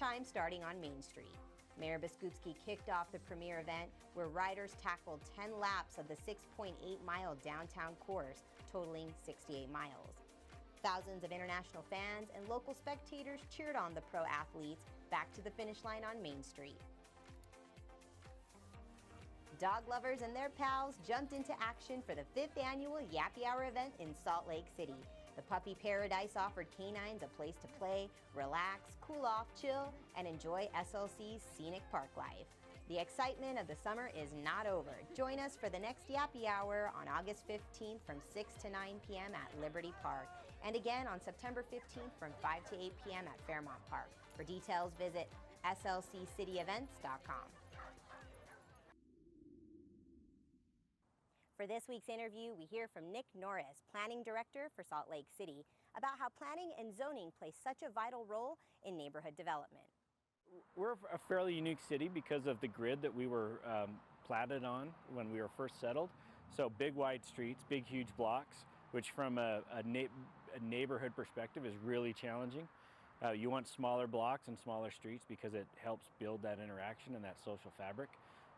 time starting on Main Street. Mayor Biskupski kicked off the premier event where riders tackled 10 laps of the 6.8-mile downtown course, totaling 68 miles. Thousands of international fans and local spectators cheered on the pro athletes back to the finish line on Main Street. Dog lovers and their pals jumped into action for the 5th annual Yappy Hour event in Salt Lake City. The Puppy Paradise offered canines a place to play, relax, cool off, chill, and enjoy SLC's scenic park life. The excitement of the summer is not over. Join us for the next Yappy Hour on August 15th from 6 to 9 p.m. at Liberty Park, and again on September 15th from 5 to 8 p.m. at Fairmont Park. For details, visit slccityevents.com. For this week's interview, we hear from Nick Norris, Planning Director for Salt Lake City, about how planning and zoning play such a vital role in neighborhood development. We're a fairly unique city because of the grid that we were platted on when we were first settled. So big wide streets, big huge blocks, which from a neighborhood perspective is really challenging. You want smaller blocks and smaller streets because it helps build that interaction and that social fabric.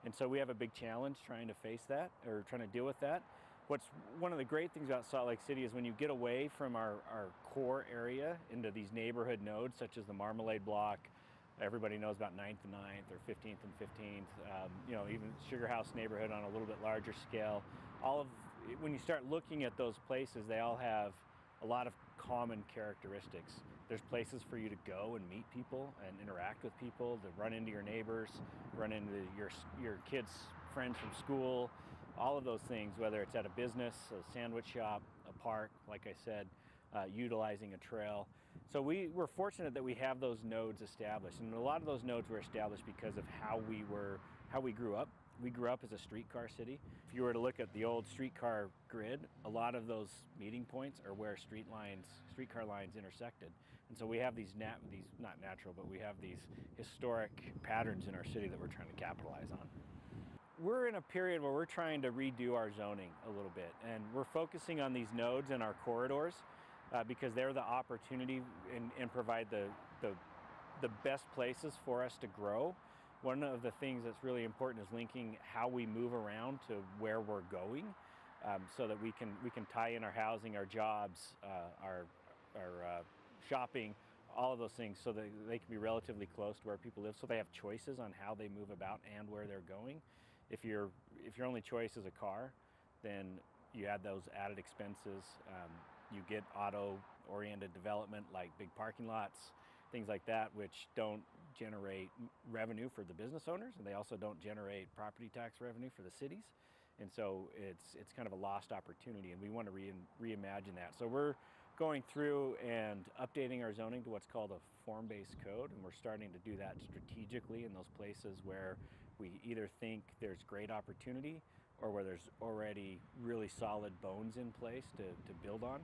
And so we have a big challenge trying to face that, or trying to deal with that. What's one of the great things about Salt Lake City is when you get away from our core area into these neighborhood nodes, such as the Marmalade Block, everybody knows about 9th and 9th, or 15th and 15th, even Sugar House neighborhood on a little bit larger scale. When you start looking at those places, they all have a lot of common characteristics. There's places for you to go and meet people and interact with people, to run into your neighbors, run into your kids' friends from school, all of those things, whether it's at a business, a sandwich shop, a park, like I said, utilizing a trail. So we're fortunate that we have those nodes established, and a lot of those nodes were established because of how we grew up. We grew up as a streetcar city. If you were to look at the old streetcar grid, a lot of those meeting points are where streetcar lines intersected. And so we have these not natural, but we have these historic patterns in our city that we're trying to capitalize on. We're in a period where we're trying to redo our zoning a little bit, and we're focusing on these nodes and our corridors because they're the opportunity and provide the best places for us to grow. One of the things that's really important is linking how we move around to where we're going, so that we can tie in our housing, our jobs, our shopping, all of those things, so that they can be relatively close to where people live, so they have choices on how they move about and where they're going. If your only choice is a car, then you add those added expenses. You get auto-oriented development like big parking lots, things like that, which don't generate revenue for the business owners, and they also don't generate property tax revenue for the cities. And so it's kind of a lost opportunity, and we want to reimagine that. So we're going through and updating our zoning to what's called a form-based code, and we're starting to do that strategically in those places where we either think there's great opportunity or where there's already really solid bones in place to build on.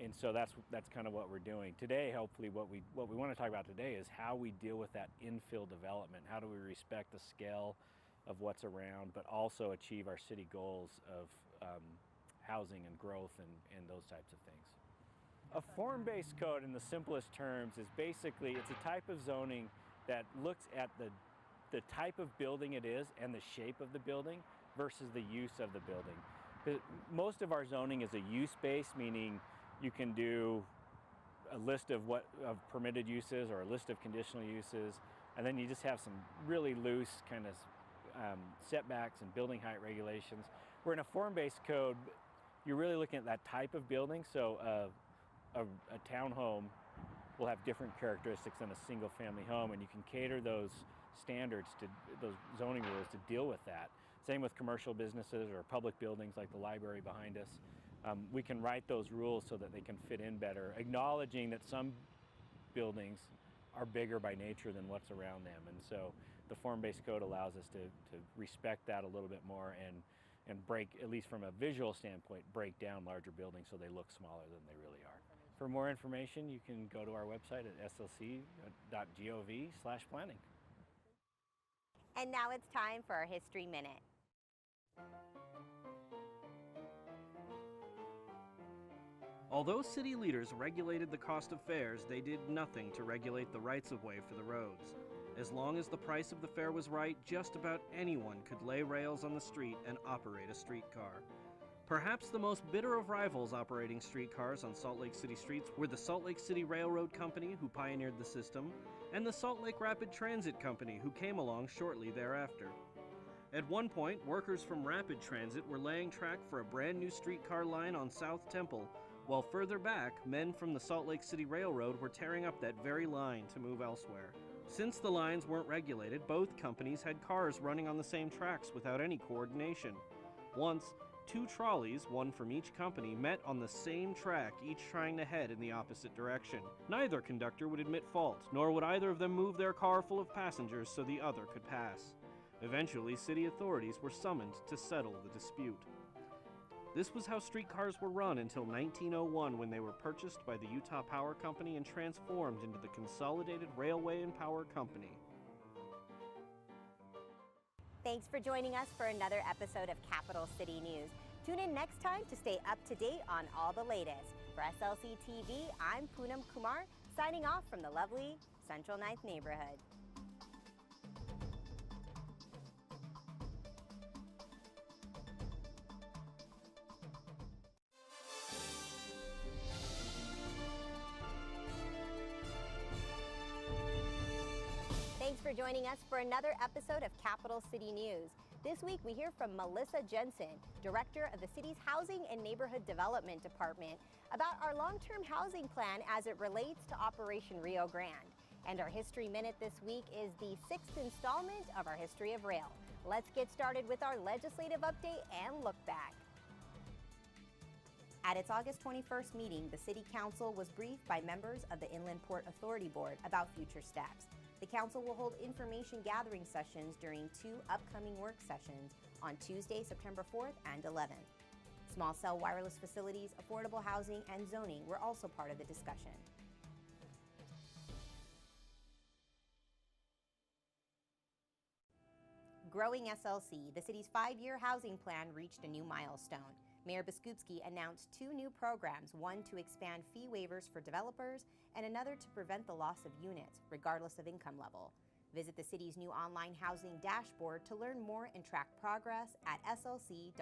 And so that's kind of what we're doing today. Hopefully what we want to talk about today is how we deal with that infill development. How do we respect the scale of what's around, but also achieve our city goals of housing and growth and those types of things. A form-based code, in the simplest terms, is basically, it's a type of zoning that looks at the type of building it is and the shape of the building versus the use of the building. Most of our zoning is a use-based, meaning you can do a list of permitted uses or a list of conditional uses, and then you just have some really loose kind of setbacks and building height regulations. Where in a form-based code, you're really looking at that type of building. So a townhome will have different characteristics than a single-family home, and you can cater those standards to those zoning rules to deal with that. Same with commercial businesses or public buildings like the library behind us. We can write those rules so that they can fit in better, acknowledging that some buildings are bigger by nature than what's around them. And so the form-based code allows us to respect that a little bit more and break, at least from a visual standpoint, break down larger buildings so they look smaller than they really are. For more information, you can go to our website at slc.gov/planning. And now it's time for our History Minute. Although city leaders regulated the cost of fares, they did nothing to regulate the rights-of-way for the roads. As long as the price of the fare was right, just about anyone could lay rails on the street and operate a streetcar. Perhaps the most bitter of rivals operating streetcars on Salt Lake City streets were the Salt Lake City Railroad Company, who pioneered the system, and the Salt Lake Rapid Transit Company, who came along shortly thereafter. At one point, workers from Rapid Transit were laying track for a brand new streetcar line on South Temple, while further back, men from the Salt Lake City Railroad were tearing up that very line to move elsewhere. Since the lines weren't regulated, both companies had cars running on the same tracks without any coordination. Once, two trolleys, one from each company, met on the same track, each trying to head in the opposite direction. Neither conductor would admit fault, nor would either of them move their car full of passengers so the other could pass. Eventually, city authorities were summoned to settle the dispute. This was how streetcars were run until 1901, when they were purchased by the Utah Power Company and transformed into the Consolidated Railway and Power Company. Thanks for joining us for another episode of Capital City News. Tune in next time to stay up to date on all the latest. For SLC TV, I'm Poonam Kumar, signing off from the lovely Central 9th neighborhood. Thanks for joining us for another episode of Capital City News. This week we hear from Melissa Jensen, Director of the city's Housing and Neighborhood Development Department, about our long-term housing plan as it relates to Operation Rio Grande. And our History Minute this week is the 6th installment of our History of Rail. Let's get started with our legislative update and look back. At its August 21st meeting, the City Council was briefed by members of the Inland Port Authority Board about future steps. The Council will hold information gathering sessions during 2 upcoming work sessions on Tuesday, September 4th and 11th. Small cell wireless facilities, affordable housing, and zoning were also part of the discussion. Growing SLC, the city's 5-year housing plan reached a new milestone. Mayor Biskupski announced 2 new programs, one to expand fee waivers for developers and another to prevent the loss of units, regardless of income level. Visit the city's new online housing dashboard to learn more and track progress at slc.gov/hand.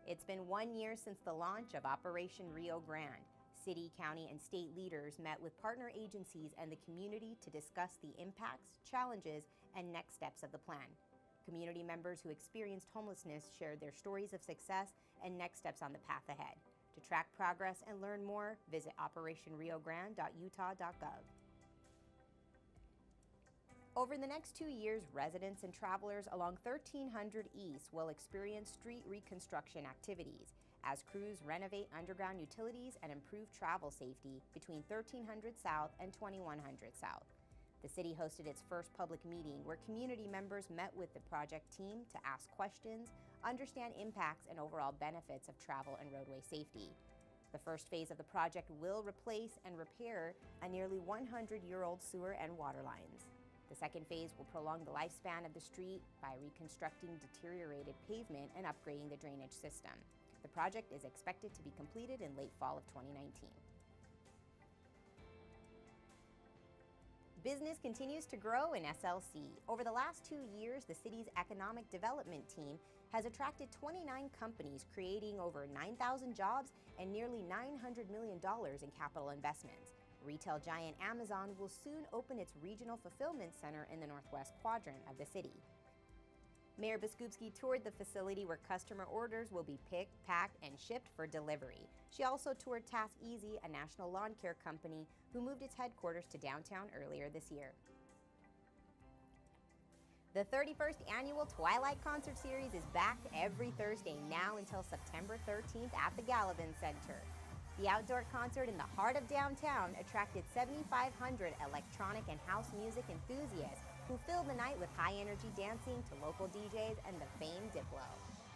It's been 1 year since the launch of Operation Rio Grande. City, county, and state leaders met with partner agencies and the community to discuss the impacts, challenges, and next steps of the plan. Community members who experienced homelessness shared their stories of success and next steps on the path ahead. To track progress and learn more, visit operationriogrande.utah.gov. Over the next 2 years, residents and travelers along 1300 East will experience street reconstruction activities as crews renovate underground utilities and improve travel safety between 1300 South and 2100 South. The city hosted its first public meeting where community members met with the project team to ask questions, understand impacts, and overall benefits of travel and roadway safety. The first phase of the project will replace and repair a nearly 100-year-old sewer and water lines. The second phase will prolong the lifespan of the street by reconstructing deteriorated pavement and upgrading the drainage system. The project is expected to be completed in late fall of 2019. Business continues to grow in SLC. Over the last 2 years, the city's economic development team has attracted 29 companies, creating over 9,000 jobs and nearly $900 million in capital investments. Retail giant Amazon will soon open its regional fulfillment center in the northwest quadrant of the city. Mayor Biskupski toured the facility where customer orders will be picked, packed, and shipped for delivery. She also toured Task Easy, a national lawn care company who moved its headquarters to downtown earlier this year. The 31st annual Twilight Concert Series is back every Thursday now until September 13th at the Gallivan Center. The outdoor concert in the heart of downtown attracted 7,500 electronic and house music enthusiasts who filled the night with high-energy dancing to local DJs and the famed Diplo.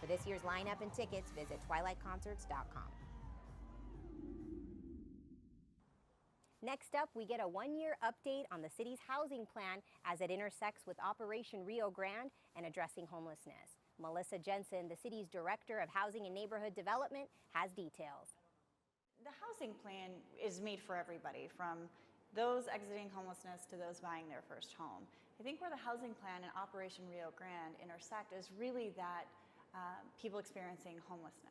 For this year's lineup and tickets, visit twilightconcerts.com. Next up, we get a 1-year update on the city's housing plan as it intersects with Operation Rio Grande and addressing homelessness. Melissa Jensen, the city's Director of Housing and Neighborhood Development, has details. The housing plan is made for everybody, from those exiting homelessness to those buying their first home. I think where the housing plan and Operation Rio Grande intersect is really that people experiencing homelessness.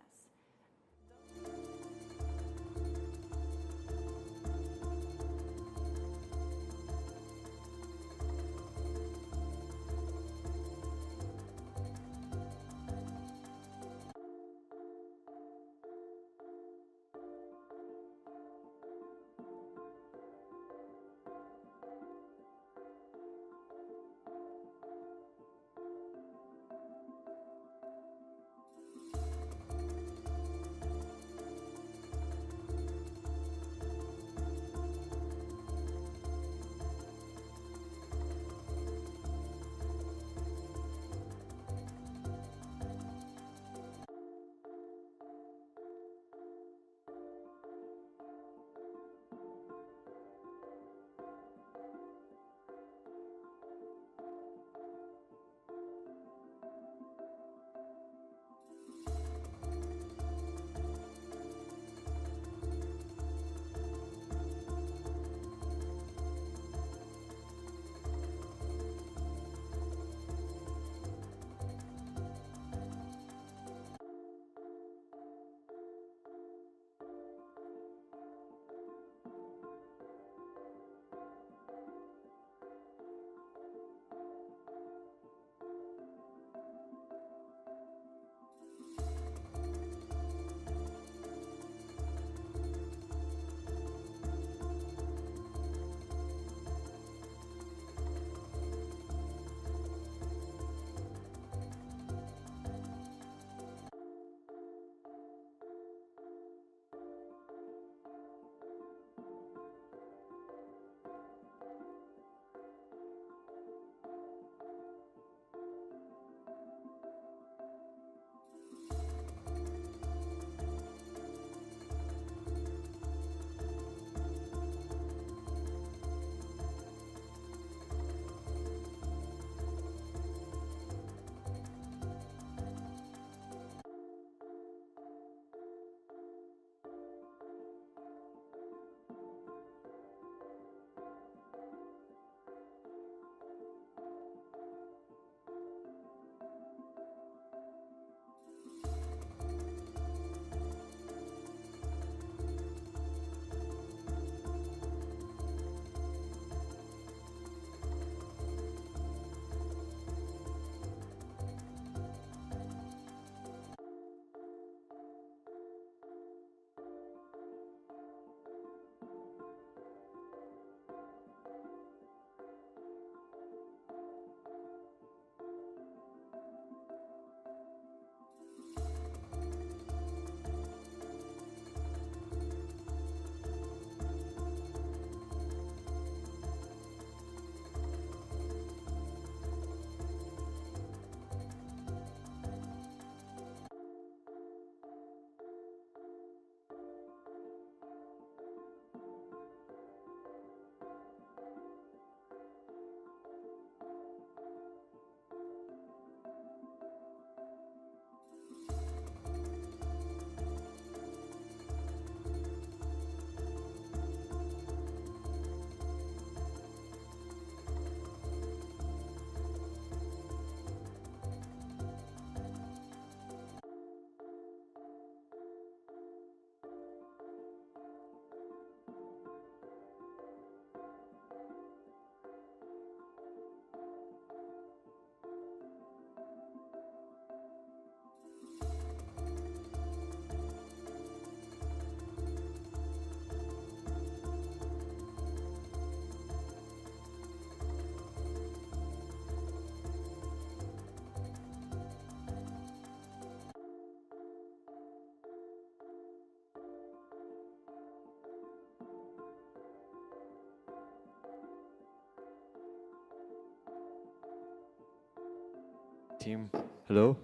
Team, hello?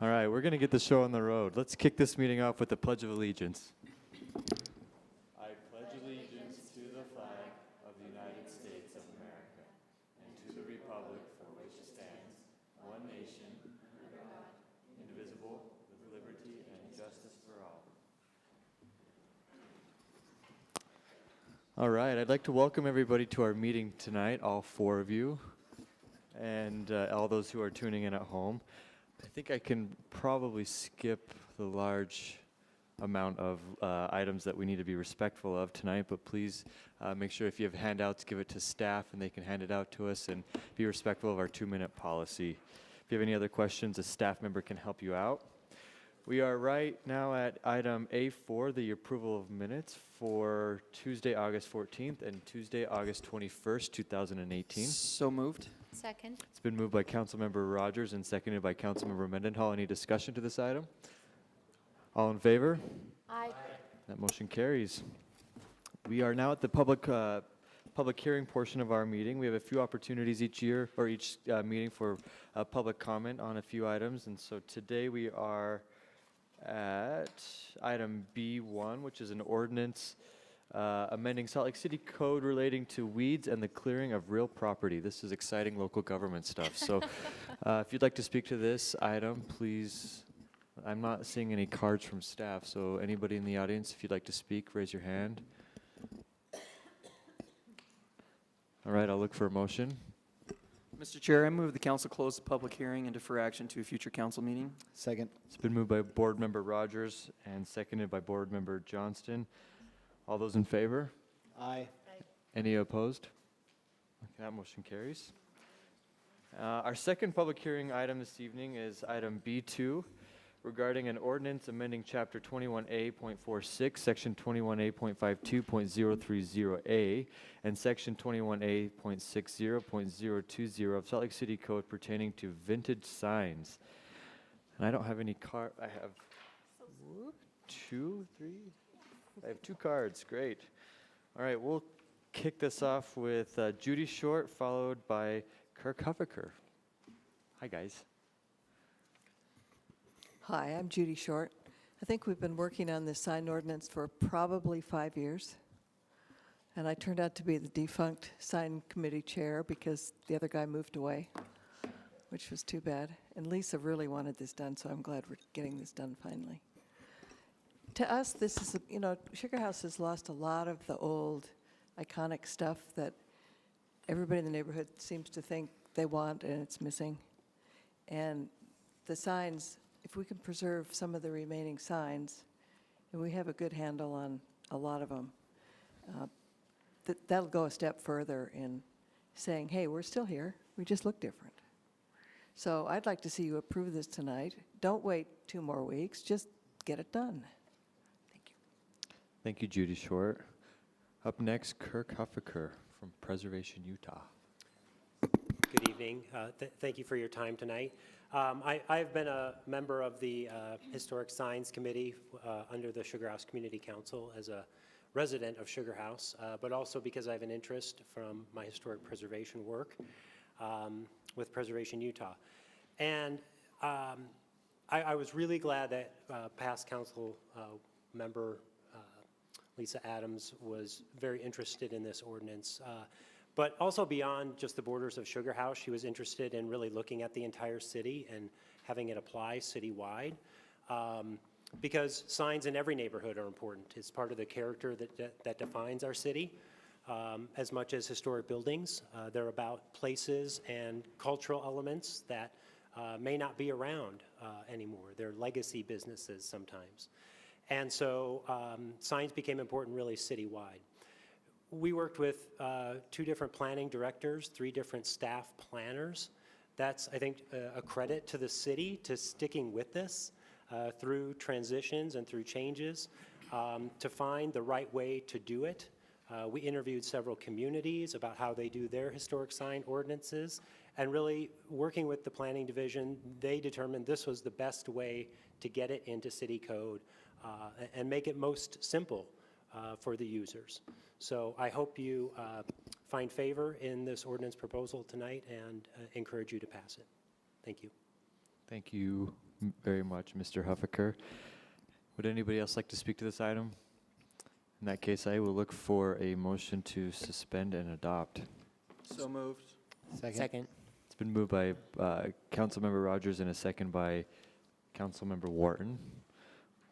All right, we're going to get the show on the road. Let's kick this meeting off with the Pledge of Allegiance. I pledge allegiance to the flag of the United States of America and to the republic for which it stands, one nation, under God, All right, I'd like to welcome everybody to our meeting tonight, all 4 of you, and all those who are tuning in at home. I think I can probably skip the large amount of items that we need to be respectful of tonight, but please make sure if you have handouts, give it to staff and they can hand it out to us, and be respectful of our 2-minute policy. If you have any other questions, a staff member can help you out. We are right now at item A4, the approval of minutes for Tuesday, August 14th and Tuesday, August 21st, 2018. So moved. Second. It's been moved by Councilmember Rogers and seconded by Councilmember Mendenhall. Any discussion to this item? All in favor? Aye. That motion carries. We are now at the public hearing portion of our meeting. We have a few opportunities each year, or each meeting, for public comment on a few items. And so today we are at item B1, which is an ordinance amending Salt Lake City Code relating to weeds and the clearing of real property. This is exciting local government stuff. So if you'd like to speak to this item, please. I'm not seeing any cards from staff, so anybody in the audience, if you'd like to speak, raise your hand. All right, I'll look for a motion. Mr. Chair, I move the council close the public hearing and defer action to a future council meeting. Second. It's been moved by Board Member Rogers and seconded by Board Member Johnston. All those in favor? Aye. Any opposed? Okay, that motion carries. Our second public hearing item this evening is item B2, regarding an ordinance amending Chapter 21A.46, Section 21A.52.030A, and Section 21A.60.020 of Salt Lake City Code pertaining to vintage signs. And I don't have any I have 2, 3. I have 2 cards. Great. All right, we'll kick this off with Judy Short, followed by Kirk Huffaker. Hi, guys. Hi, I'm Judy Short. I think we've been working on this sign ordinance for probably 5 years. And I turned out to be the defunct sign committee chair because the other guy moved away, which was too bad. And Lisa really wanted this done, so I'm glad we're getting this done finally. To us, this is, Sugar House has lost a lot of the old iconic stuff that everybody in the neighborhood seems to think they want, and it's missing. And the signs, if we can preserve some of the remaining signs, and we have a good handle on a lot of them, that'll go a step further in saying, hey, we're still here, we just look different. So I'd like to see you approve this tonight. Don't wait 2 more weeks, just get it done. Thank you. Thank you, Judy Short. Up next, Kirk Huffaker from Preservation, Utah. Good evening. Thank you for your time tonight. I've been a member of the Historic Signs Committee under the Sugar House Community Council as a resident of Sugar House, but also because I have an interest from my historic preservation work with Preservation Utah. And I was really glad that past council member Lisa Adams was very interested in this ordinance. But also beyond just the borders of Sugar House, she was interested in really looking at the entire city and having it apply citywide. Because signs in every neighborhood are important. It's part of the character that defines our city. As much as historic buildings, they're about places and cultural elements that may not be around anymore. They're legacy businesses sometimes. And so signs became important really citywide. We worked with 2 different planning directors, 3 different staff planners. That's, I think, a credit to the city to sticking with this through transitions and through changes to find the right way to do it. We interviewed several communities about how they do their historic sign ordinances, and really working with the planning division, they determined this was the best way to get it into city code and make it most simple for the users. So I hope you find favor in this ordinance proposal tonight and encourage you to pass it. Thank you. Thank you very much, Mr. Huffaker. Would anybody else like to speak to this item? In that case, I will look for a motion to suspend and adopt. So moved. Second. It's been moved by Councilmember Rogers and a second by Councilmember Warden.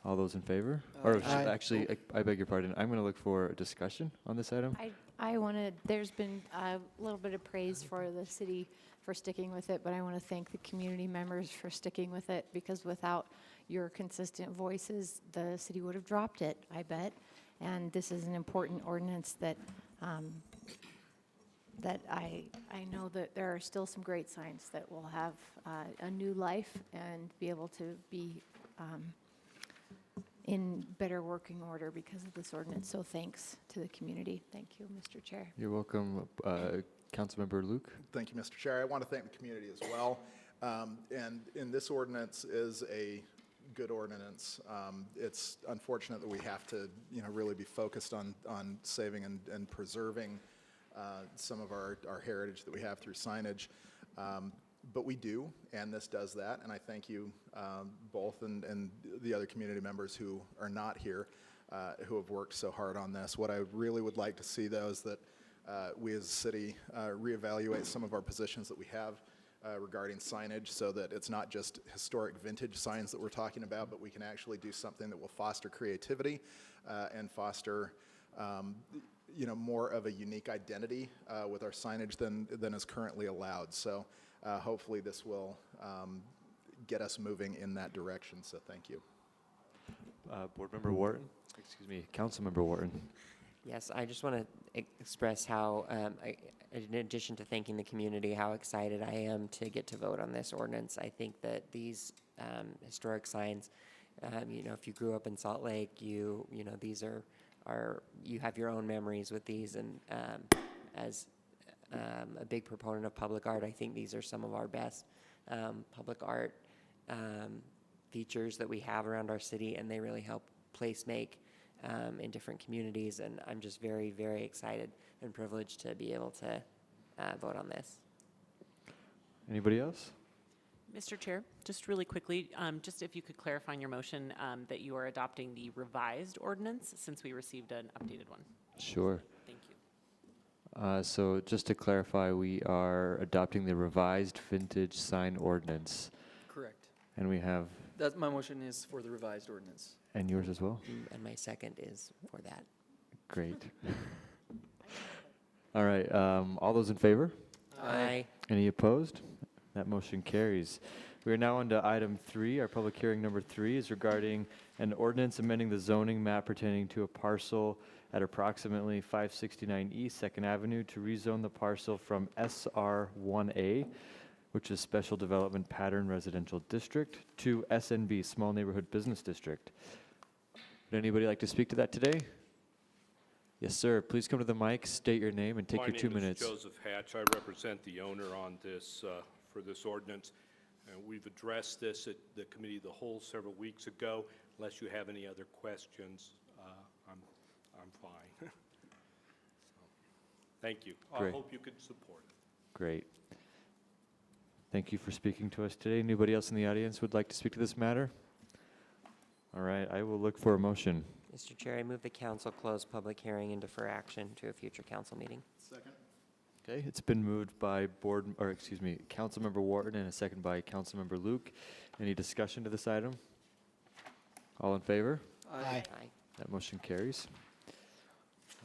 All those in favor? Or Aye. actually, I beg your pardon. I'm going to look for a discussion on this item. I wanted, there's been a little bit of praise for the city for sticking with it, but I want to thank the community members for sticking with it, because without your consistent voices, the city would have dropped it, I bet. And this is an important ordinance that that I know that there are still some great signs that will have a new life and be able to be in better working order because of this ordinance. So thanks to the community. Thank you, Mr. Chair. You're welcome, Councilmember Luke. Thank you, Mr. Chair. I want to thank the community as well. And this ordinance is a good ordinance. It's unfortunate that we have to, really be focused on saving and preserving some of our heritage that we have through signage. But we do, and this does that, and I thank you both and the other community members who are not here, who have worked so hard on this. What I really would like to see, though, is that we as a city reevaluate some of our positions that we have regarding signage, so that it's not just historic vintage signs that we're talking about, but we can actually do something that will foster creativity and foster more of a unique identity with our signage than is currently allowed. So hopefully this will get us moving in that direction, so thank you. Board Member Warden, Councilmember Warden. Yes, I just want to express how, in addition to thanking the community, how excited I am to get to vote on this ordinance. I think that these historic signs, if you grew up in Salt Lake, these are you have your own memories with these, and as a big proponent of public art, I think these are some of our best public art features that we have around our city, and they really help place make in different communities, and I'm just very, very excited and privileged to be able to vote on this. Anybody else? Mr. Chair, just really quickly, just if you could clarify in your motion that you are adopting the revised ordinance, since we received an updated one. Sure. Thank you. So just to clarify, we are adopting the revised vintage sign ordinance. Correct. And we have... My motion is for the revised ordinance. And yours as well? And my second is for that. Great. All right, all those in favor? Aye. Any opposed? That motion carries. We are now on to item 3. Our public hearing number 3 is regarding an ordinance amending the zoning map pertaining to a parcel at approximately 569 East 2nd Avenue to rezone the parcel from SR1A, which is Special Development Pattern Residential District, to SNB, Small Neighborhood Business District. Would anybody like to speak to that today? Yes, sir. Please come to the mic, state your name, and take your 2 minutes. My name is Joseph Hatch. I represent the owner on this, for this ordinance. We've addressed this at the committee of the whole several weeks ago. Unless you have any other questions, I'm fine. So, thank you. Great. I hope you can support it. Great. Thank you for speaking to us today. Anybody else in the audience would like to speak to this matter? All right, I will look for a motion. Mr. Chair, I move the council close public hearing and defer action to a future council meeting. Second. Okay, it's been moved by Councilmember Warden, and a second by Councilmember Luke. Any discussion to this item? All in favor? Aye. That motion carries.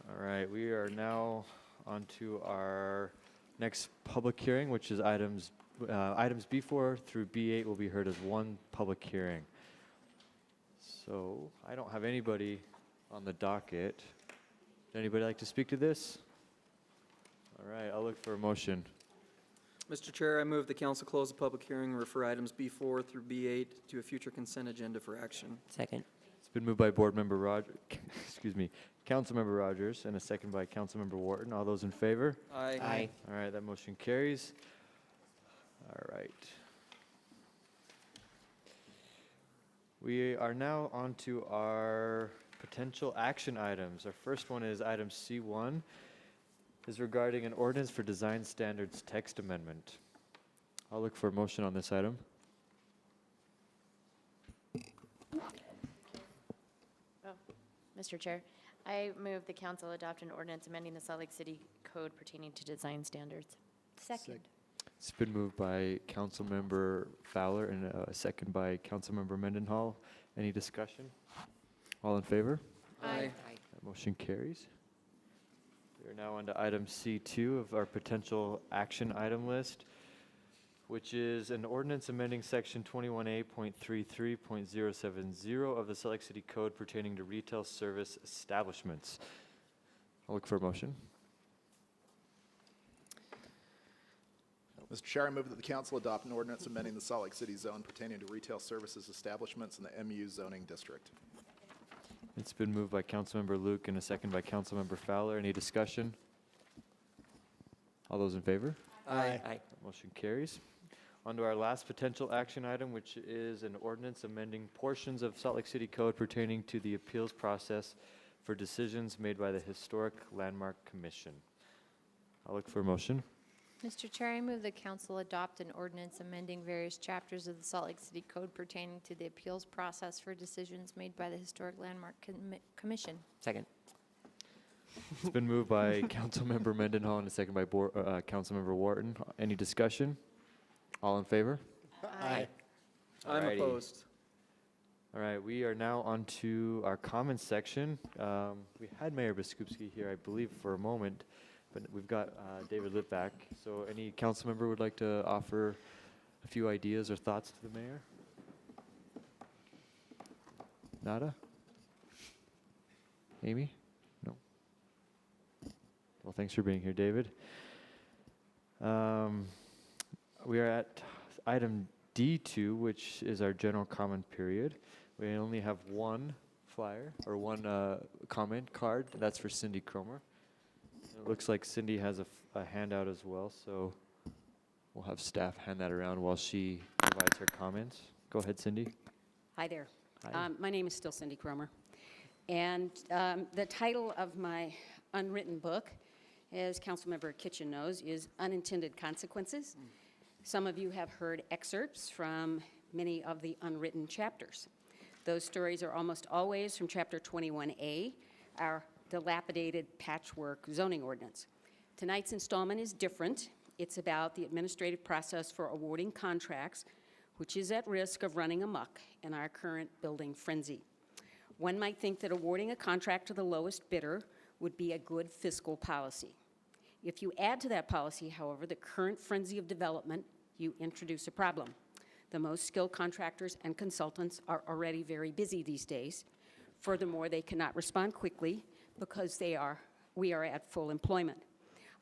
All right, we are now on to our next public hearing, which is items B4 through B8 will be heard as one public hearing. So I don't have anybody on the docket. Would anybody like to speak to this? All right, I'll look for a motion. Mr. Chair, I move the council close the public hearing and refer items B4 through B8 to a future consent agenda for action. Second. It's been moved by Councilmember Rogers, and a second by Councilmember Wharton. All those in favor? Aye. Aye. All right, that motion carries. All right. We are now on to our potential action items. Our first one is item C1, is regarding an ordinance for design standards text amendment. I'll look for a motion on this item. Mr. Chair, I move the council adopt an ordinance amending the Salt Lake City Code pertaining to design standards. Second. It's been moved by Councilmember Fowler and a second by Councilmember Mendenhall. Any discussion? All in favor? Aye. That motion carries. We are now on to item C2 of our potential action item list, which is an ordinance amending section 21A.33.070 of the Salt Lake City Code pertaining to retail service establishments. I'll look for a motion. Mr. Chair, I move that the council adopt an ordinance amending the Salt Lake City zone pertaining to retail services establishments in the MU zoning district. It's been moved by Councilmember Luke and a second by Councilmember Fowler. Any discussion? All those in favor? Aye. Aye. Motion carries. On to our last potential action item, which is an ordinance amending portions of Salt Lake City Code pertaining to the appeals process for decisions made by the Historic Landmark Commission. I'll look for a motion. Mr. Chair, I move the council adopt an ordinance amending various chapters of the Salt Lake City Code pertaining to the appeals process for decisions made by the Historic Landmark Commission. Second. It's been moved by Councilmember Mendenhall and a second by Councilmember Warden. Any discussion? All in favor? Aye. I'm Alrighty. opposed. All right, we are now on to our comments section. We had Mayor Biskupski here, I believe, for a moment, but we've got David Litt back. So any council member would like to offer a few ideas or thoughts to the mayor? Nada? Amy? No. Well, thanks for being here, David. We are at item D2, which is our general comment period. We only have one flyer or one comment card. That's for Cindy Cromer. It looks like Cindy has a handout as well, so we'll have staff hand that around while she provides her comments. Go ahead, Cindy. Hi there. Hi. My name is still Cindy Cromer. And the title of my unwritten book, as Councilmember Kitchen knows, is Unintended Consequences. Some of you have heard excerpts from many of the unwritten chapters. Those stories are almost always from Chapter 21A, our dilapidated patchwork zoning ordinance. Tonight's installment is different. It's about the administrative process for awarding contracts, which is at risk of running amok in our current building frenzy. One might think that awarding a contract to the lowest bidder would be a good fiscal policy. If you add to that policy, however, the current frenzy of development, you introduce a problem. The most skilled contractors and consultants are already very busy these days. Furthermore, they cannot respond quickly because we are at full employment.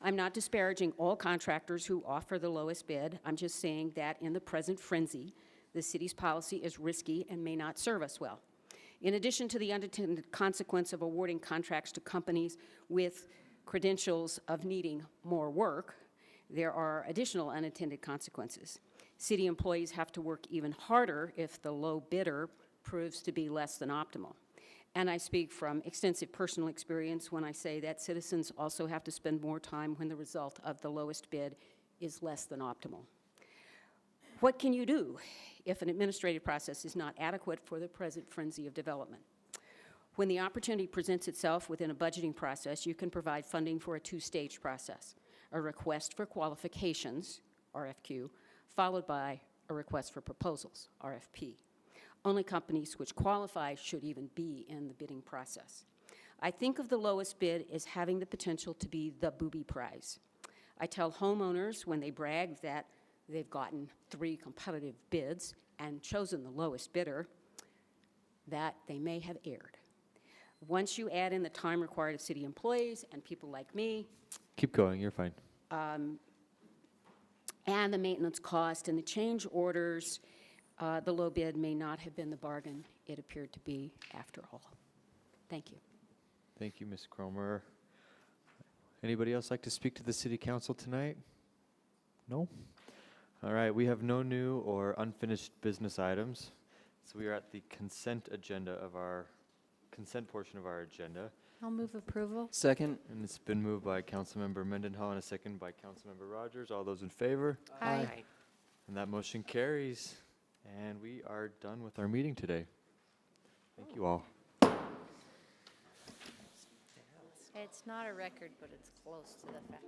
I'm not disparaging all contractors who offer the lowest bid. I'm just saying that in the present frenzy, the city's policy is risky and may not serve us well. In addition to the unintended consequence of awarding contracts to companies with credentials of needing more work, there are additional unintended consequences. City employees have to work even harder if the low bidder proves to be less than optimal. And I speak from extensive personal experience when I say that citizens also have to spend more time when the result of the lowest bid is less than optimal. What can you do if an administrative process is not adequate for the present frenzy of development? When the opportunity presents itself within a budgeting process, you can provide funding for a two-stage process: a request for qualifications, RFQ, followed by a request for proposals, RFP. Only companies which qualify should even be in the bidding process. I think of the lowest bid as having the potential to be the booby prize. I tell homeowners when they brag that they've gotten 3 competitive bids and chosen the lowest bidder that they may have erred. Once you add in the time required of city employees and people like me, Keep going, you're fine. and the maintenance cost and the change orders, the low bid may not have been the bargain it appeared to be after all. Thank you. Thank you, Ms. Cromer. Anybody else like to speak to the city council tonight? No? All right, we have no new or unfinished business items. So we are at the consent portion of our agenda. I'll move approval. Second. And it's been moved by Councilmember Mendenhall and a second by Councilmember Rogers. All those in favor? Aye. And that motion carries. And we are done with our meeting today. Thank you all. It's not a record, but it's close to the fact.